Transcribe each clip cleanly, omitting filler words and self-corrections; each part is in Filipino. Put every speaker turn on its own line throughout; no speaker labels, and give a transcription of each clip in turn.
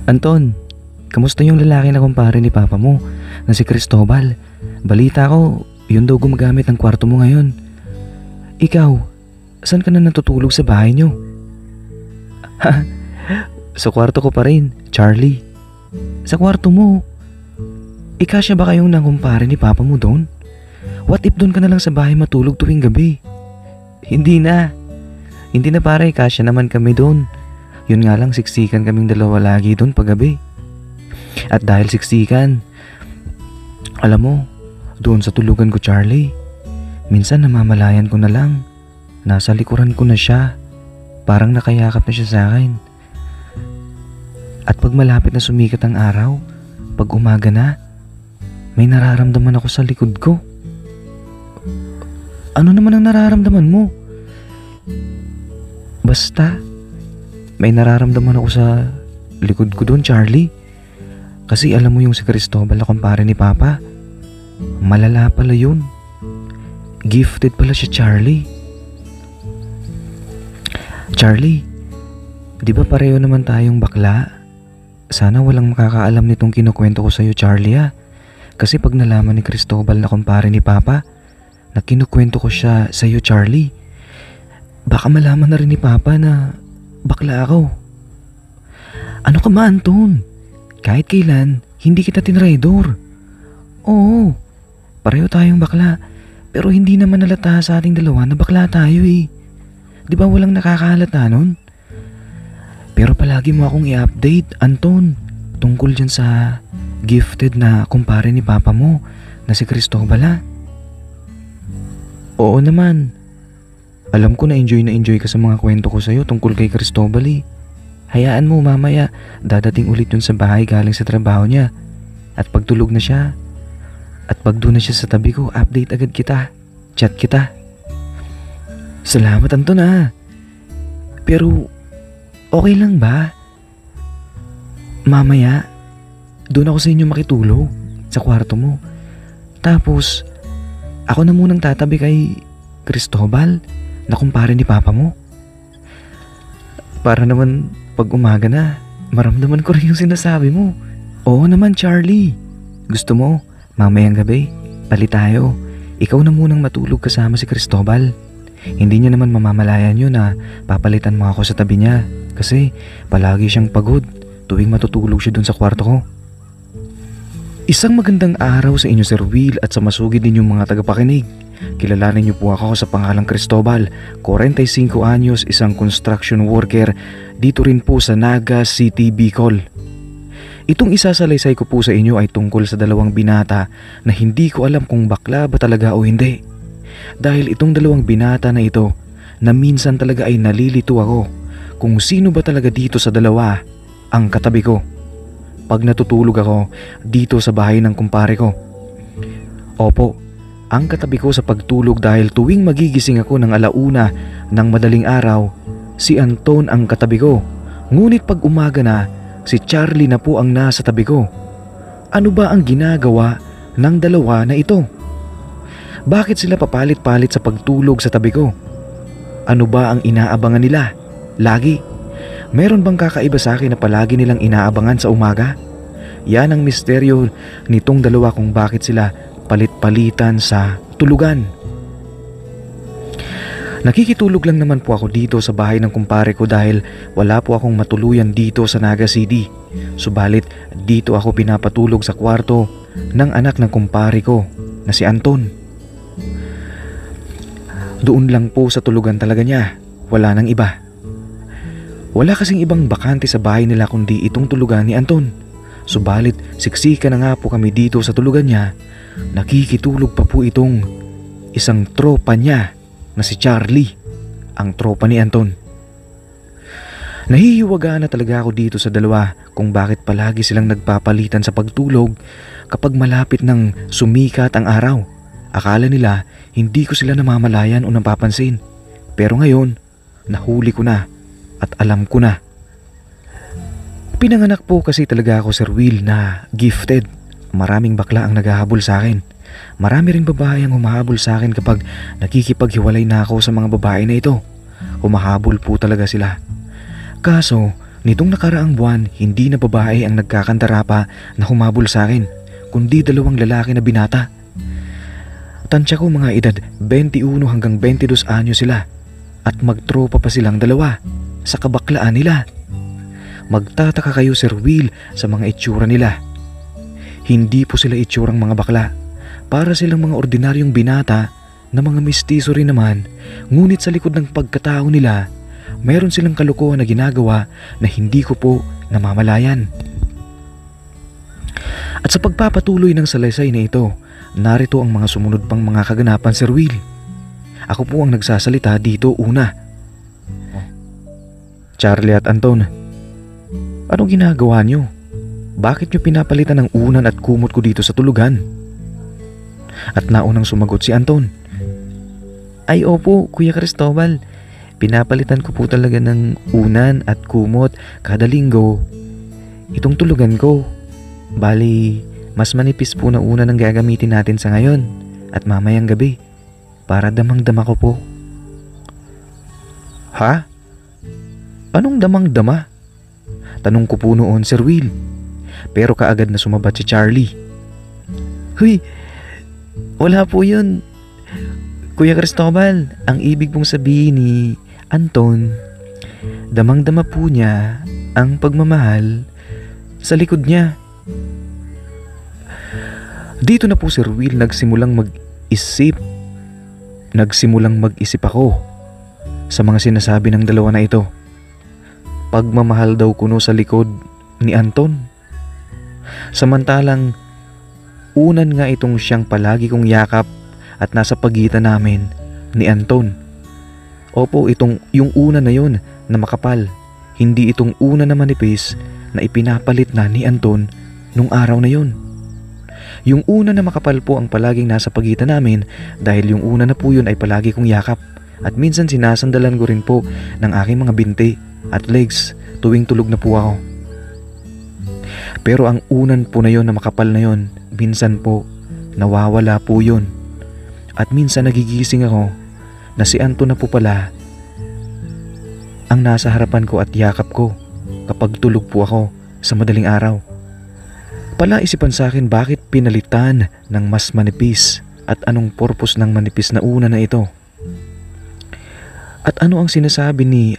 Anton, kamusta yung lalaki na kumpare ni Papa mo na si Cristobal? Balita ko, yun daw gumagamit ng kwarto mo ngayon. Ikaw, saan ka na natutulog sa bahay niyo? Sa kwarto ko pa rin, Charlie. Sa kwarto mo? Ikasya ba kayong nangkumpare ni Papa mo doon? What if doon ka na lang sa bahay matulog tuwing gabi? Hindi na. Hindi na pare, kasya naman kami doon. Yun nga lang, siksikan kaming dalawa lagi doon paggabi. At dahil siksikan, alam mo, doon sa tulugan ko Charlie, minsan namamalayan ko na lang. Nasa likuran ko na siya. Parang nakayakap na siya sa akin. At pag malapit na sumikat ang araw, pag umaga na, may nararamdaman ako sa likod ko. Ano naman ang nararamdaman mo? Basta, may nararamdaman ako sa likod ko doon, Charlie. Kasi alam mo yung si Cristobal na kumpare ni Papa, malala pala yun. Gifted pala siya, Charlie. Charlie, di ba pareho naman tayong bakla? Sana walang makakaalam nitong kinukwento ko sa'yo, Charlie ah. Kasi pag nalaman ni Cristobal na kumpare ni Papa, na kinukwento ko siya sa'yo, Charlie, baka malaman na rin ni Papa na bakla ako. Ano ka ba, Anton? Kahit kailan, hindi kita tinraidor. Oo, pareho tayong bakla, pero hindi naman nalata sa ating dalawa na bakla tayo eh. Di ba walang nakakahalata nun? Pero palagi mo akong i-update, Anton, tungkol dyan sa gifted na kumpare ni Papa mo na si Cristobal ah. Oo naman. Alam ko na enjoy ka sa mga kwento ko sa'yo tungkol kay Cristobal eh. Hayaan mo mamaya, dadating ulit yun sa bahay galing sa trabaho niya. At pag tulog na siya, at pag doon na siya sa tabi ko, update agad kita. Chat kita. Salamat Anton ah. Pero okay lang ba? Mamaya, doon ako sa inyo makitulog sa kwarto mo. Tapos, ako na munang tatabi kay Cristobal na kumpare ni Papa mo. Para naman pag umaga na, maramdaman ko rin yung sinasabi mo. Oo naman Charlie. Gusto mo, mamayang gabi, palit tayo. Ikaw na munang matulog kasama si Cristobal. Hindi niya naman mamamalayan yun na papalitan mo ako sa tabi niya. Kasi palagi siyang pagod tuwing matutulog siya dun sa kwarto ko. Isang magandang araw sa inyo Sir Will at sa masugid ninyong mga tagapakinig. Kilalanin niyo po ako sa pangalang Cristobal, 45 anyos, isang construction worker dito rin po sa Naga City, Bicol. Itong isasalaysay ko po sa inyo ay tungkol sa dalawang binata na hindi ko alam kung bakla ba talaga o hindi. Dahil itong dalawang binata na ito na minsan talaga ay nalilito ako kung sino ba talaga dito sa dalawa ang katabi ko pag natutulog ako dito sa bahay ng kumpare ko. Opo, ang katabi ko sa pagtulog dahil tuwing magigising ako ng 1:00 ng madaling araw, si Anton ang katabi ko. Ngunit pag umaga na, si Charlie na po ang nasa tabi ko. Ano ba ang ginagawa ng dalawa na ito? Bakit sila papalit-palit sa pagtulog sa tabi ko? Ano ba ang inaabangan nila? Lagi. Meron bang kakaiba sa akin na palagi nilang inaabangan sa umaga? Yan ang misteryo nitong dalawa kung bakit sila palit-palitan sa tulugan. Nakikitulog lang naman po ako dito sa bahay ng kumpare ko dahil wala po akong matuluyan dito sa Naga City. Subalit dito ako pinapatulog sa kwarto ng anak ng kumpare ko na si Anton. Doon lang po sa tulugan talaga niya, wala nang iba. Wala kasing ibang bakante sa bahay nila kundi itong tulugan ni Anton. Subalit siksika na nga po kami dito sa tulugan niya, nakikitulog pa po itong isang tropa niya na si Charlie, ang tropa ni Anton. Nahihiwaga na talaga ako dito sa dalawa kung bakit palagi silang nagpapalitan sa pagtulog kapag malapit ng sumikat ang araw. Akala nila hindi ko sila namamalayan o napapansin. Pero ngayon, nahuli ko na at alam ko na. Pinanganak po kasi talaga ako Sir Will na gifted. Maraming bakla ang naghahabol sa akin. Marami ring babae ang humahabol sa akin kapag nakikipaghiwalay na ako sa mga babae na ito. Humahabol po talaga sila. Kaso, Nitong nakaraang buwan, hindi na babae ang nagkakantara pa na humabol sa akin, kundi dalawang lalaki na binata. Tansya ko mga edad 21 hanggang 22 anyo sila at magtropa pa silang dalawa sa kabaklaan nila. Magtataka kayo Sir Will sa mga itsura nila. Hindi po sila itsurang mga bakla. Para silang mga ordinaryong binata na mga mistiso rin naman, ngunit sa likod ng pagkatao nila, mayroon silang kalokohan na ginagawa na hindi ko po namamalayan. At sa pagpapatuloy ng salaysay na ito, narito ang mga sumunod pang mga kaganapan Sir Will. Ako po ang nagsasalita dito una. Charlie at Anton, anong ginagawa nyo? Bakit nyo pinapalitan ng unan at kumot ko dito sa tulugan? At naunang sumagot si Anton. Ay opo, Kuya Cristobal. Pinapalitan ko po talaga ng unan at kumot kada linggo. Itong tulugan ko. Bali, mas manipis po na unan ang gagamitin natin sa ngayon at mamayang gabi para damang-dama ko po. Ha? Anong damang-dama? Tanong ko po noon Sir Will. Pero kaagad na sumabat si Charlie. Huy, wala po yun. Kuya Cristobal, ang ibig pong sabihin ni Anton, damang-dama po niya ang pagmamahal sa likod niya. Dito na po Sir Will nagsimulang mag-isip. Nagsimulang mag-isip ako sa mga sinasabi ng dalawa na ito. Pagmamahal daw kuno sa likod ni Anton. Samantalang unan nga itong siyang palagi kong yakap at nasa pagitan namin ni Anton. Opo, yung una na yon na makapal, hindi itong una na manipis na ipinapalit na ni Anton nung araw na yon. Yung una na makapal po ang palaging nasa pagitan namin dahil yung una na po yun ay palagi kong yakap at minsan sinasandalan ko rin po ng aking mga binti at legs tuwing tulog na po ako. Pero ang unan po na yon na makapal na yon, minsan po nawawala po yun. At minsan nagigising ako na si Anton na po pala ang nasa harapan ko at yakap ko kapag tulog po ako sa madaling araw. Palaisipan sa akin bakit pinalitan ng mas manipis at anong purpose ng manipis na una na ito. At ano ang sinasabi ni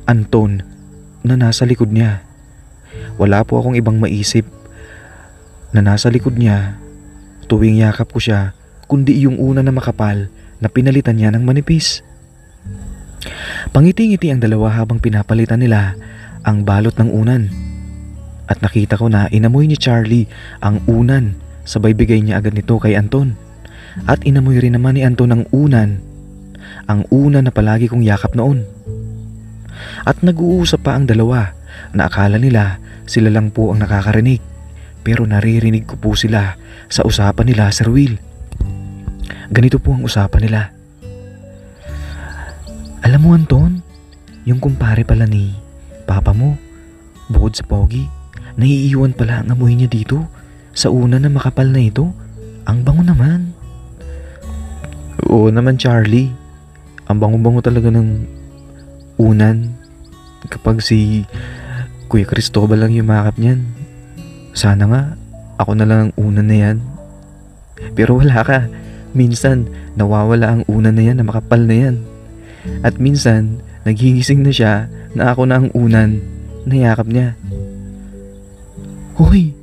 Anton na nasa likod niya. Wala po akong ibang maisip na nasa likod niya tuwing yakap ko siya kundi yung una na makapal na pinalitan niya ng manipis. Pangiti-ngiti ang dalawa habang pinapalitan nila ang balot ng unan. At nakita ko na inamoy ni Charlie ang unan, sabay bigay niya agad nito kay Anton. At inamoy rin naman ni Anton ang unan na palagi kong yakap noon. At nag-uusap pa ang dalawa na akala nila sila lang po ang nakakarinig, pero naririnig ko po sila sa usapan nila Sir Will. Ganito po ang usapan nila. Alam mo Anton, yung kumpare pala ni Papa mo, bukod sa pogi, naiiwan pala ang amoy niya dito sa una na makapal na ito. Ang bango naman. Oo naman Charlie, ang bango-bango talaga ng unan kapag si Kuya Cristobal lang yumakap niyan. Sana nga ako na lang ang unan na yan. Pero wala ka. Minsan nawawala ang unan na yan na makapal na yan. At minsan nagigising na siya na ako na ang unan na yakap niya. Hoy!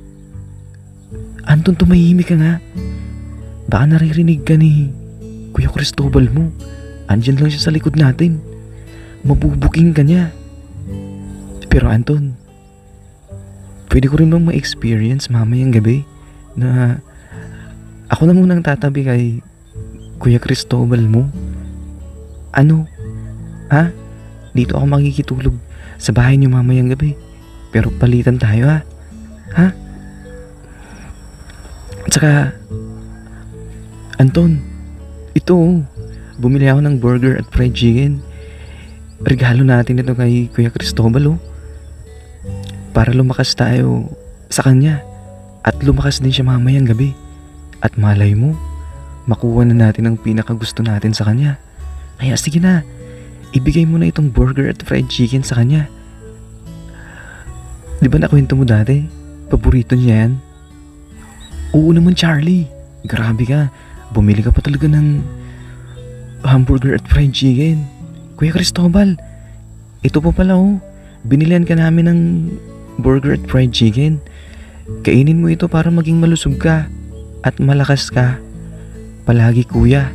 Anton, tumahimik ka nga. Baka naririnig ka ni Kuya Cristobal mo. Andyan lang siya sa likod natin. Mabubuking ka niya. Pero Anton, pwede ko rin bang ma-experience mamayang gabi na ako na munang tatabi kay Kuya Cristobal mo? Ano? Ha? Dito ako makikitulog sa bahay niyo mamayang gabi. Pero palitan tayo ha? Ha? At saka, Anton, ito, bumili ako ng burger at fried chicken. Regalo natin ito kay Kuya Cristobal para lumakas tayo sa kanya at lumakas din siya mamayang gabi. At malay mo, makuha na natin ang pinakagusto natin sa kanya. Kaya sige na, ibigay mo na itong burger at fried chicken sa kanya. Di ba nakwento mo dati? Paborito niya yan? Oo naman, Charlie. Grabe ka. Bumili ka pa talaga ng hamburger at fried chicken. Kuya Cristobal, ito pa pala oh. Binilihan ka namin ng burger at fried chicken. Kainin mo ito para maging malusog ka at malakas ka. Palagi kuya.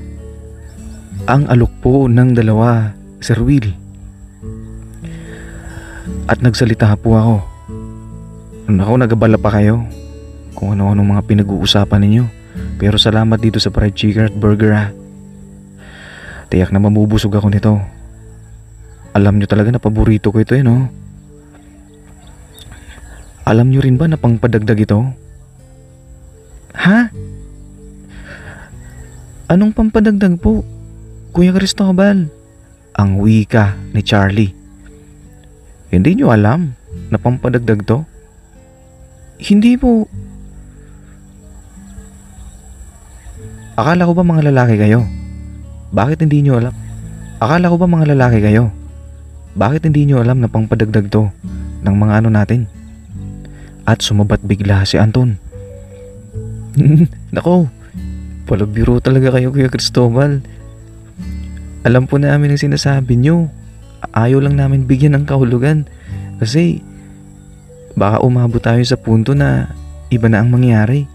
Ang alok po ng dalawa, Sir Will. At nagsalita po ako. Naku, nagabala pa kayo kung ano-anong mga pinag-uusapan ninyo. Pero salamat dito sa fried chicken at burger ha. Tiyak na mamubusog ako nito. Alam nyo talaga na paborito ko ito no? Alam nyo rin ba na pangpadagdag ito? Ha? Anong pampadagdag po, Kuya Cristobal? Ang wika ni Charlie. Hindi nyo alam na pampadagdag to? Hindi po. Akala ko ba mga lalaki kayo? Bakit hindi nyo alam? Akala ko ba mga lalaki kayo? Bakit hindi nyo alam na pangpadagdag to ng mga ano natin? At sumabat bigla si Anton. Nako, palabiro talaga kayo Kuya Cristobal. Alam po namin ang sinasabi nyo. Ayaw lang namin bigyan ng kahulugan. Kasi baka umabot tayo sa punto na iba na ang mangyari.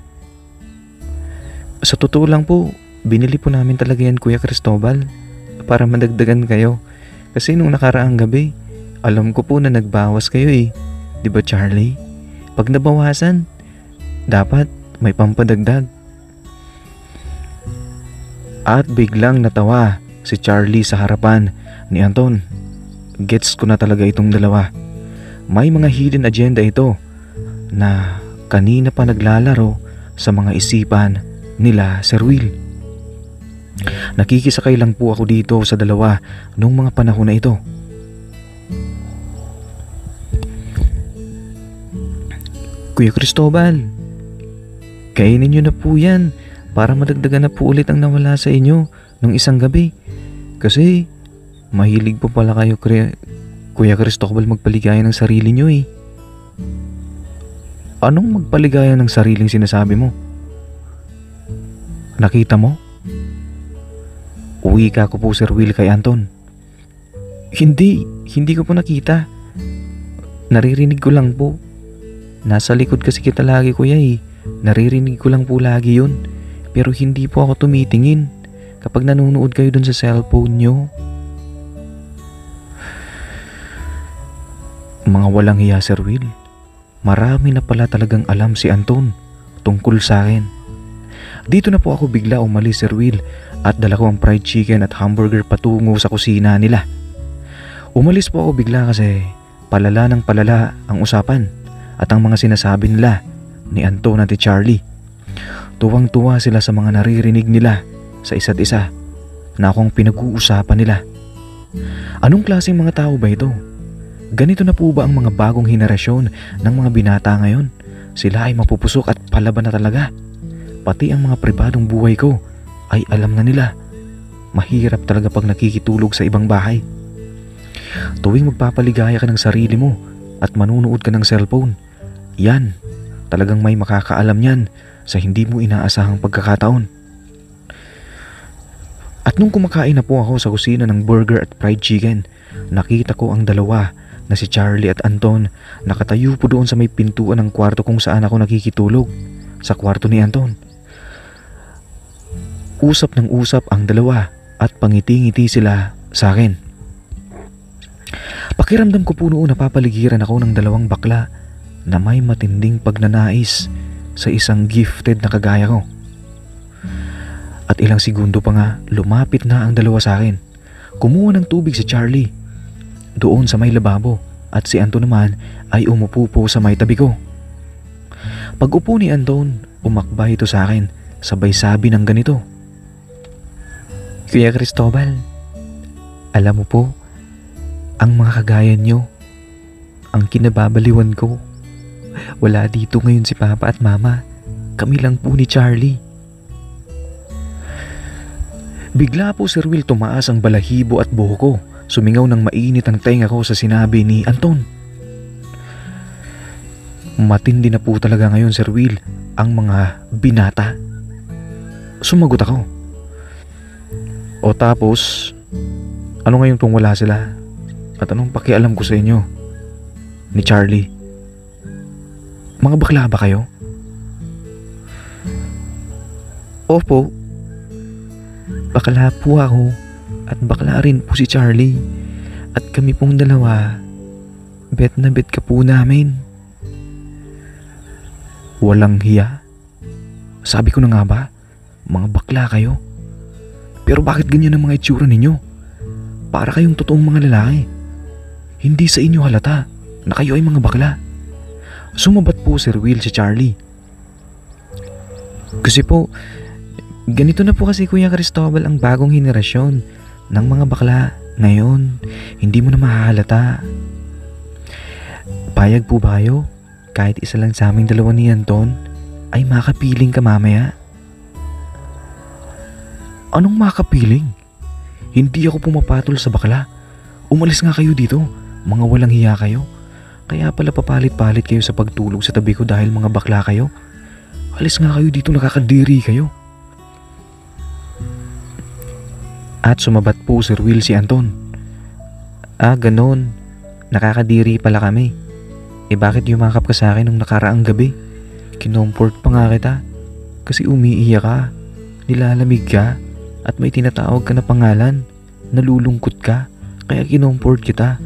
Sa totoo lang po, binili po namin talaga yan Kuya Cristobal para madagdagan kayo. Kasi nung nakaraang gabi, alam ko po na nagbawas kayo eh. Di ba Charlie? Pag nabawasan, dapat may pampadagdag. At biglang natawa si Charlie sa harapan ni Anton. Gets ko na talaga itong dalawa. May mga hidden agenda ito na kanina pa naglalaro sa mga isipan nila Sir Will. Nakikisakay lang po ako dito sa dalawa nung mga panahon na ito. Kuya Cristobal, kainin nyo na po yan para madagdagan na po ulit ang nawala sa inyo nung isang gabi. Kasi mahilig po pala kayo Kuya Cristobal magpaligaya ng sarili nyo eh. Anong magpaligaya ng sariling sinasabi mo? Nakita mo? Uwi ka ko po Sir Will kay Anton. Hindi ko po nakita. Naririnig ko lang po. Nasa likod kasi kita lagi kuya eh. Naririnig ko lang po lagi yun. Pero hindi po ako tumitingin kapag nanonood kayo dun sa cellphone nyo. Mga walang hiya Sir Will. Marami na pala talagang alam si Anton tungkol sa akin. Dito na po ako bigla umalis Sir Will at dala ko ang fried chicken at hamburger patungo sa kusina nila. Umalis po ako bigla kasi palala ng palala ang usapan at ang mga sinasabi nila ni Anton at Charlie. Tuwang-tuwa sila sa mga naririnig nila sa isa't isa na akong pinag-uusapan nila. Anong klaseng mga tao ba ito? Ganito na po ba ang mga bagong henerasyon ng mga binata ngayon? Sila ay mapupusok at palaban na talaga. Pati ang mga pribadong buhay ko ay alam na nila. Mahirap talaga pag nakikitulog sa ibang bahay. Tuwing magpapaligaya ka ng sarili mo at manunood ka ng cellphone, yan, talagang may makakaalam yan sa hindi mo inaasahang pagkakataon. At nung kumakain na po ako sa kusina ng burger at fried chicken, nakita ko ang dalawa na si Charlie at Anton nakatayo po doon sa may pintuan ng kwarto kung saan ako nakikitulog, sa kwarto ni Anton. Usap ng usap ang dalawa at pangiti-ngiti sila sa akin. Pakiramdam ko po noon napapaligiran ako ng dalawang bakla na may matinding pagnanais sa isang gifted na kagaya ko. At ilang segundo pa nga lumapit na ang dalawa sa akin. Kumuha ng tubig si Charlie doon sa may lababo at si Anton naman ay umupo po sa may tabi ko. Pag upo ni Anton, umakbay ito sa akin sabay sabi ng ganito. Kuya Cristobal, alam mo po, ang mga kagaya nyo, ang kinababaliwan ko. Wala dito ngayon si Papa at Mama. Kami lang po ni Charlie. Bigla po Sir Will tumaas ang balahibo at buhok ko. Sumingaw ng mainit ang tenga ko sa sinabi ni Anton. Matindi na po talaga ngayon, Sir Will, ang mga binata. Sumagot ako. O tapos, ano ngayon kung wala sila? At anong pakialam ko sa inyo? Ni Charlie. Mga bakla ba kayo? Opo. Bakla po ako at bakla rin po si Charlie. At kami pong dalawa, bet na bet ka po namin. Walang hiya? Sabi ko na nga ba, mga bakla kayo. Pero bakit ganyan ang mga itsura ninyo? Para kayong totoong mga lalaki. Hindi sa inyo halata na kayo ay mga bakla. Sumabat po Sir Will si Charlie. Kasi po, ganito na po kasi Kuya Cristobal ang bagong henerasyon ng mga bakla. Ngayon, hindi mo na mahahalata. Payag po ba kayo? Kahit isa lang sa aming dalawa ni Anton ay makapiling ka mamaya. Anong makapiling? Hindi ako pumapatol sa bakla. Umalis nga kayo dito, mga walang hiya kayo. Kaya pala papalit-palit kayo sa pagtulog sa tabi ko dahil mga bakla kayo. Alis nga kayo dito, nakakadiri kayo. At sumabat po Sir Will si Anton. Ah, ganon. Nakakadiri pala kami. Bakit yumakap ka sa akin nung nakaraang gabi? Kinomport pa nga kita. Kasi umiiyak ka, nilalamig ka, at may tinatawag ka na pangalan. Nalulungkot ka, kaya kinomport kita.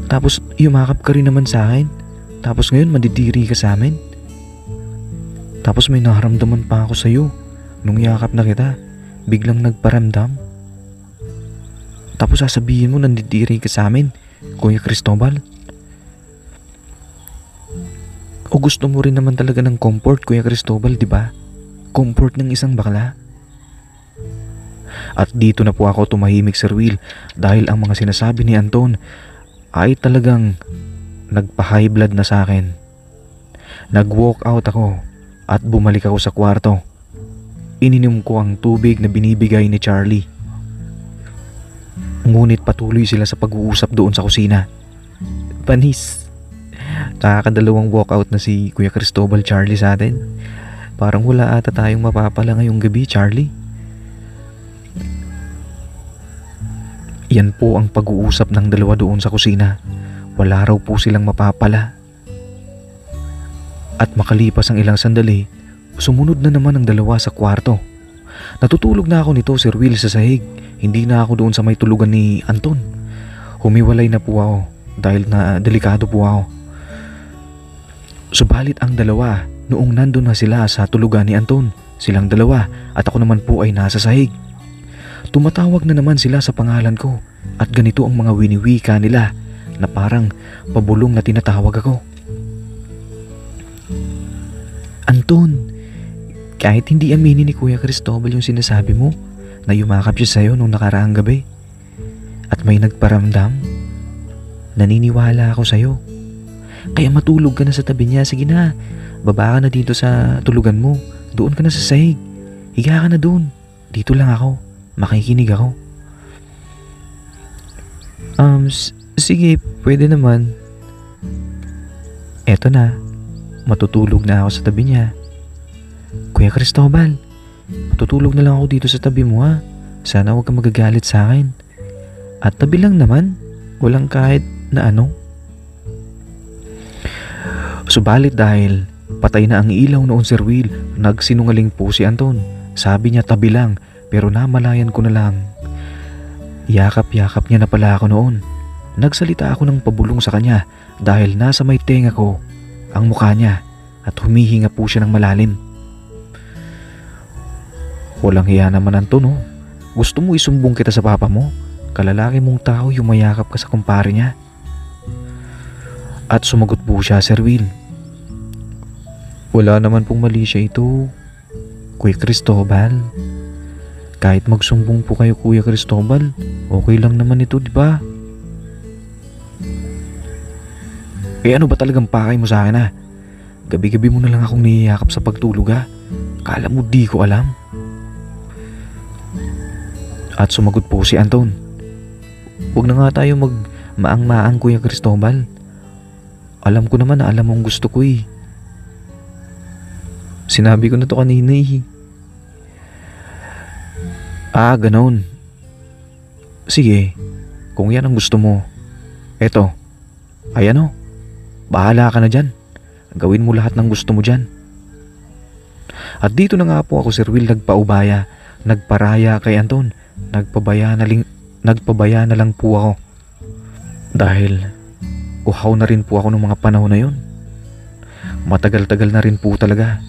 Tapos yumakap ka rin naman sa akin. Tapos ngayon madidiri ka sa amin. Tapos may naharamdaman pa ako sa'yo. Nung yakap na kita, biglang nagparamdam. Tapos sasabihin mo nandidiri ka sa amin, Kuya Cristobal. O gusto mo rin naman talaga ng comfort, Kuya Cristobal, di ba? Comfort ng isang bakla. At dito na po ako tumahimik, Sir Will, dahil ang mga sinasabi ni Anton ay talagang nagpa-high blood na sa akin. Nag-walk out ako at bumalik ako sa kwarto. Ininom ko ang tubig na binibigay ni Charlie. Ngunit patuloy sila sa pag-uusap doon sa kusina. Panis. Nakakadalawang walkout na si Kuya Cristobal Charlie sa atin. Parang wala ata tayong mapapala ngayong gabi, Charlie. Yan po ang pag-uusap ng dalawa doon sa kusina. Wala raw po silang mapapala. At makalipas ang ilang sandali, sumunod na naman ang dalawa sa kwarto. Natutulog na ako nito, Sir Will, sa sahig. Hindi na ako doon sa may tulugan ni Anton. Humiwalay na po ako dahil na delikado po ako. Subalit ang dalawa, noong nandun na sila sa tulugan ni Anton, silang dalawa at ako naman po ay nasa sahig. Tumatawag na naman sila sa pangalan ko at ganito ang mga winiwika nila na parang pabulong na tinatawag ako. Anton, kahit hindi aminin ni Kuya Cristobal yung sinasabi mo na yumakap siya sa'yo nung nakaraang gabi at may nagparamdam, naniniwala ako sa'yo. Kaya matulog ka na sa tabi niya. Sige na, baba ka na dito sa tulugan mo. Doon ka na sa sahig. Higa ka na doon. Dito lang ako. Makikinig ako. Sige, pwede naman. Eto na, matutulog na ako sa tabi niya. Kuya Cristobal, matutulog na lang ako dito sa tabi mo ha. Sana huwag kang magagalit sa akin. At tabi lang naman, walang kahit na ano. Subalit dahil patay na ang ilaw noon, Sir Will, nagsinungaling po si Anton. Sabi niya tabi lang, pero namalayan ko na lang. Yakap-yakap niya na pala ako noon. Nagsalita ako ng pabulong sa kanya dahil nasa may tenga ko ang mukha niya at humihinga po siya ng malalim. Walang hiya naman, Anton, oh. Gusto mo isumbong kita sa papa mo? Kalalaki mong tao, yumayakap ka sa kumpare niya. At sumagot po siya, Sir Will. Wala naman pong mali siya ito, Kuya Cristobal. Kahit magsumbong po kayo, Kuya Cristobal, okay lang naman ito, di ba? Ano ba talagang pakay mo sa akin ha? Gabi-gabi mo na lang akong niyayakap sa pagtulog ha? Kala mo di ko alam? At sumagot po si Anton. Huwag na nga tayo maang-maang, Kuya Cristobal. Alam ko naman na alam mong gusto ko eh. Sinabi ko na to kanina eh. Ah, ganon. Sige, kung yan ang gusto mo. Eto, ayan o. Bahala ka na dyan. Gawin mo lahat ng gusto mo dyan. At dito na nga po ako, Sir Will, nagpaubaya, nagparaya kay Anton. Nagpabaya na lang po ako. Dahil uhaw na rin po ako ng mga panahon na yun. Matagal-tagal na rin po talaga.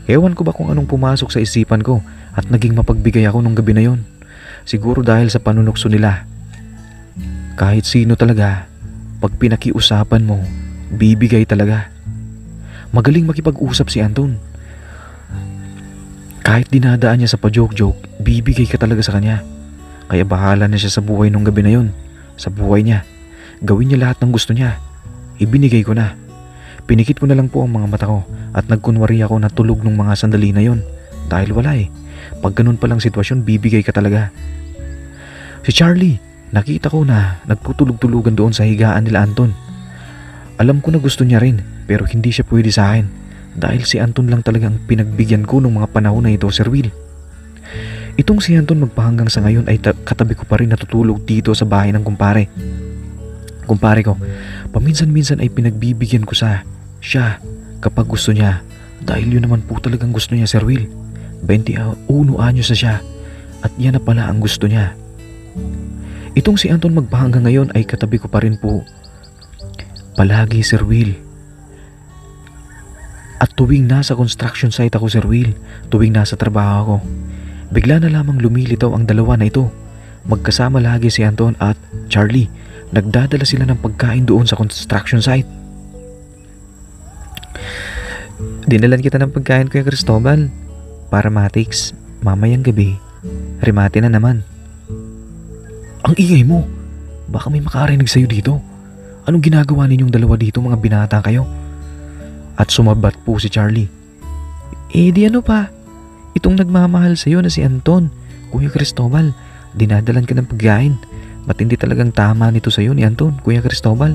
Ewan ko ba kung anong pumasok sa isipan ko at naging mapagbigay ako nung gabi na yun. Siguro dahil sa panunukso nila. Kahit sino talaga, pag pinakiusapan mo, bibigay talaga. Magaling makipag-usap si Anton. Kahit dinadaan niya sa pa-joke-joke, bibigay ka talaga sa kanya. Kaya bahala na siya sa buhay nung gabi na yun. Sa buhay niya. Gawin niya lahat ng gusto niya. Ibinigay ko na. Pinikit ko na lang po ang mga mata ko at nagkunwari ako na tulog nung mga sandali na yun. Dahil wala eh. Pag ganun palang sitwasyon, bibigay ka talaga. Si Charlie, nakita ko na nagtutulog-tulugan doon sa higaan nila Anton. Alam ko na gusto niya rin, pero hindi siya pwede sa akin. Dahil si Anton lang talagang pinagbigyan ko nung mga panahon na ito, Sir Will. Itong si Anton magpahanggang sa ngayon ay katabi ko pa rin natutulog dito sa bahay ng kumpare. Kumpare ko, paminsan-minsan ay pinagbibigyan ko siya kapag gusto niya. Dahil yun naman po talagang gusto niya, Sir Will. 21 anyos na siya at yan na pala ang gusto niya. Itong si Anton magpahanggang ngayon ay katabi ko pa rin po. Palagi, Sir Will. At tuwing nasa construction site ako, Sir Will, tuwing nasa trabaho ako, bigla na lamang lumilitaw ang dalawa na ito. Magkasama lagi si Anton at Charlie. Nagdadala sila ng pagkain doon sa construction site. Dinalan kita ng pagkain, Kuya Cristobal. Para Matix, mamayang gabi, rimate na naman. Ang ingay mo. Baka may makarinig sa'yo dito. Anong ginagawa ninyong dalawa dito, mga binata kayo? At sumabat po si Charlie. Eh di ano pa? Itong nagmamahal sa'yo na si Anton, Kuya Cristobal, dinadalan ka ng pagkain. Ba't hindi talagang tama nito sa'yo ni Anton, Kuya Cristobal?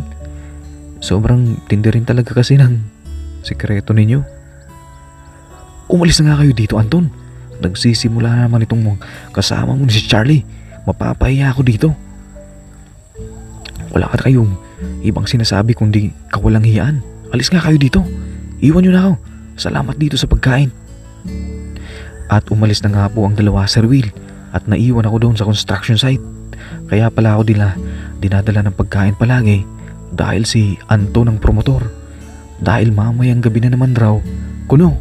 Sobrang tindi rin talaga kasi ng sikreto ninyo. Umalis na nga kayo dito, Anton. Nagsisimula naman itong kasama mo ni si Charlie. Mapapahiya ako dito. Wala ka kayong ibang sinasabi kundi kawalang hiyaan. Alis nga kayo dito. Iwan nyo na ako. Salamat dito sa pagkain. At umalis na nga po ang dalawa, Sir Will. At naiwan ako doon sa construction site. Kaya pala ako dinadala ng pagkain palagi. Dahil si Anton ang promotor. Dahil mamayang gabi na naman raw, kuno.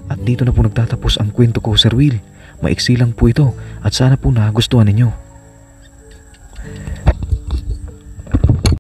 At dito na po nagtatapos ang kwento ko, Sir Will. Maiksi lang po ito at sana po nagustuhan ninyo.